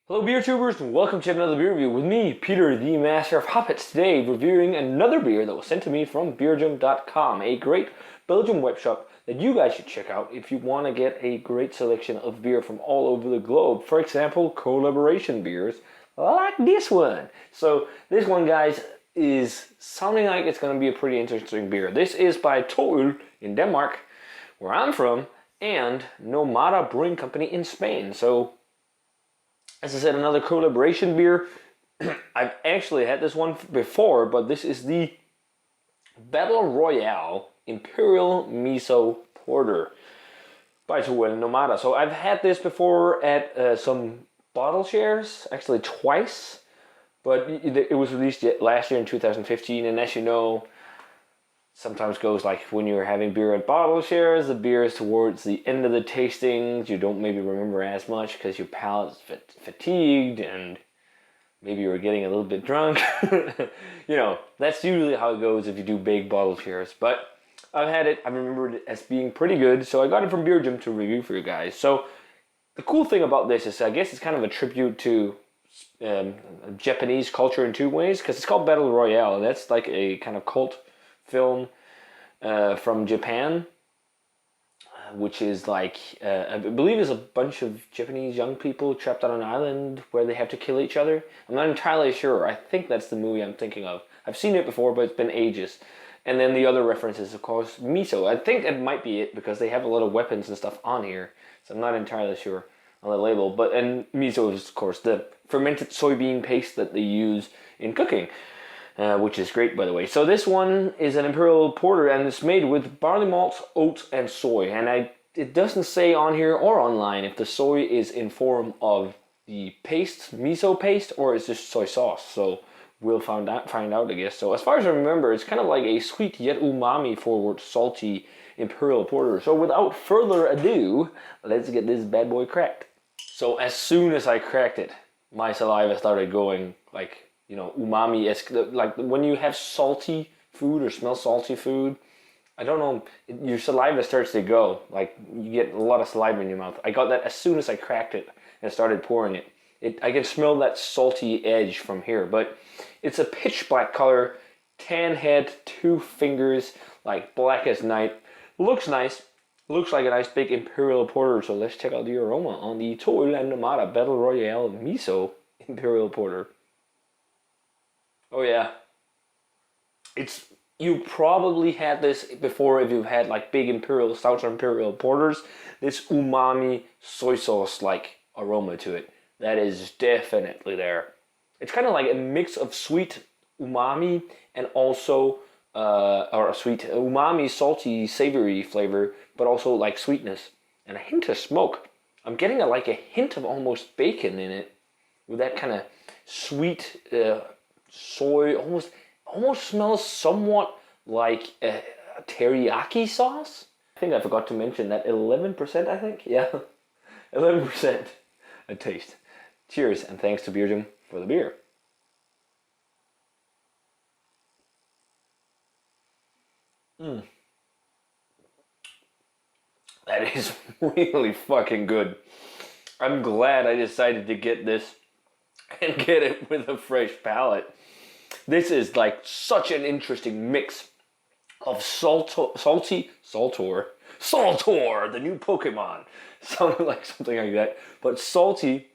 Hello beer tubers and welcome to another beer review with me, Peter, the master of hoppets. Today reviewing another beer that was sent to me from beerjum.com, a great Belgian web shop that you guys should check out if you want to get a great selection of beer from all over the globe. For example, collaboration beers like this one. So this one, guys, is sounding like it's going to be a pretty interesting beer. This is by TMOH in Denmark, where I'm from, and Nómada Brewing Company in Spain. So as I said, another collaboration beer. I've actually had this one before, but this is the Battle Royale Imperial Miso Porter by TMOH Nómada. So I've had this before at some bottle shares, actually twice, but it was released last year in 2015, and as you know, sometimes goes like when you're having beer at bottle shares, the beer is towards the end of the tastings. You don't maybe remember as much because your palate's fatigued and maybe you're getting a little bit drunk. You know, that's usually how it goes if you do big bottle shares. But I've had it, I remembered it as being pretty good, so I got it from Beerjum to review for you guys. So the cool thing about this is I guess it's kind of a tribute to Japanese culture in two ways, because it's called Battle Royale, and that's like a kind of cult film from Japan, which is like, I believe it's a bunch of Japanese young people trapped on an island where they have to kill each other. I'm not entirely sure. I think that's the movie I'm thinking of. I've seen it before, but it's been ages. And then the other reference is, of course, miso. I think that might be it because they have a lot of weapons and stuff on here, so I'm not entirely sure on the label. And miso is, of course, the fermented soybean paste that they use in cooking. Which is great, by the way. So this one is an Imperial Porter, and it's made with barley malt, oats, and soy. And it doesn't say on here or online if the soy is in form of the paste, miso paste, or is just soy sauce. So we'll find out, I guess. So as far as I remember, it's kind of like a sweet yet umami-forward, salty Imperial Porter. So without further ado, let's get this bad boy cracked. So as soon as I cracked it, my saliva started going like, you know, umami-esque, like when you have salty food or smell salty food, I don't know, your saliva starts to go, like you get a lot of saliva in your mouth. I got that as soon as I cracked it and started pouring it. I can smell that salty edge from here, but it's a pitch black color, tan head, 2 fingers, like black as night. Looks nice, looks like a nice big Imperial Porter, so let's check out the aroma on the TMOH Nómada Battle Royale Miso Imperial Porter. Oh yeah, you probably had this before if you've had like big Imperial Stouts or Imperial Porters. This umami soy sauce like aroma to it, that is definitely there. It's kind of like a mix of sweet umami and also or a sweet umami, salty, savory flavor, but also like sweetness and a hint of smoke. I'm getting like a hint of almost bacon in it with that kind of sweet. Soy almost smells somewhat like a teriyaki sauce. I think I forgot to mention that 11%, I think. Yeah, 11% a taste. Cheers, and thanks to Beerjum for the beer. That is really fucking good. I'm glad I decided to get this and get it with a fresh palate. This is like such an interesting mix of salty, Saltor, the new Pokemon. Sounded like something like that. But salty,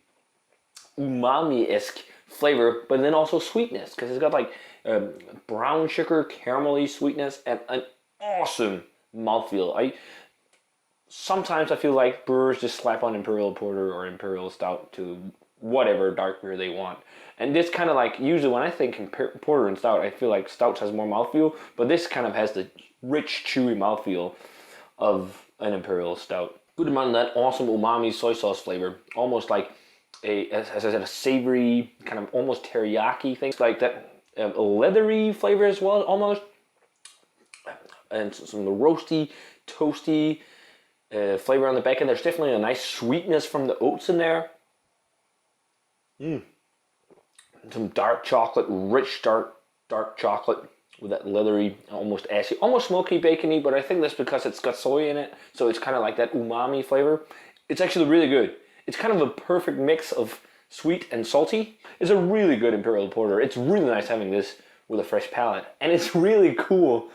umami-esque flavor, but then also sweetness, because it's got like brown sugar, caramelly sweetness, and an awesome mouthfeel. Sometimes I feel like brewers just slap on Imperial Porter or Imperial Stout to whatever dark beer they want. And this kind of like, usually when I think Porter and Stout, I feel like Stouts has more mouthfeel, but this kind of has the rich, chewy mouthfeel of an Imperial Stout. Good amount of that awesome umami soy sauce flavor, almost like as I said, a savory, kind of almost teriyaki thing, like that leathery flavor as well, almost. And some roasty, toasty flavor on the back end. There's definitely a nice sweetness from the oats in there. Some dark chocolate, rich dark chocolate with that leathery, almost ashy, almost smoky bacony, but I think that's because it's got soy in it, so it's kind of like that umami flavor. It's actually really good. It's kind of a perfect mix of sweet and salty. It's a really good Imperial Porter. It's really nice having this with a fresh palate. And it's really cool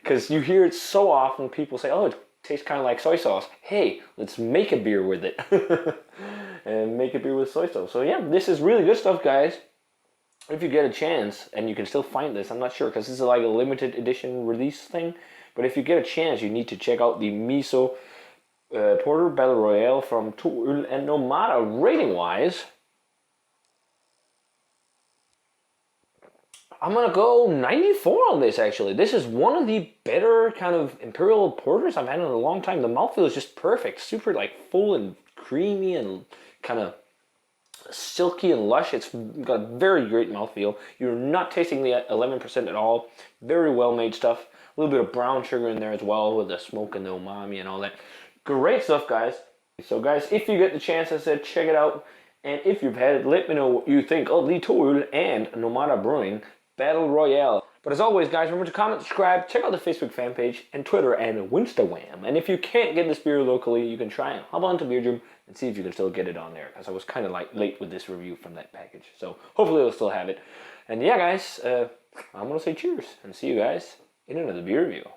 because you hear it so often. People say, oh, it tastes kind of like soy sauce. Hey, let's make a beer with it. And make a beer with soy sauce. So yeah, this is really good stuff, guys. If you get a chance, and you can still find this, I'm not sure, because this is like a limited edition release thing. But if you get a chance, you need to check out the Miso Porter Battle Royale from TMOH and Nómada. Rating-wise, I'm going to go 94 on this, actually. This is one of the better kind of Imperial Porters I've had in a long time. The mouthfeel is just perfect. Super like full and creamy and kind of silky and lush. It's got a very great mouthfeel. You're not tasting the 11% at all. Very well made stuff. A little bit of brown sugar in there as well with the smoke and the umami and all that. Great stuff, guys. So guys, if you get the chance, I said, check it out. And if you've had it, let me know what you think of the TMOH and Nómada Brewing Battle Royale. But as always, guys, remember to comment, subscribe, check out the Facebook fan page, and Twitter and Winstawam. And if you can't get this beer locally, you can try and hop on to Beer Jam and see if you can still get it on there, because I was kind of like late with this review from that package. So hopefully they'll still have it. And yeah, guys, I'm going to say cheers and see you guys in another beer review.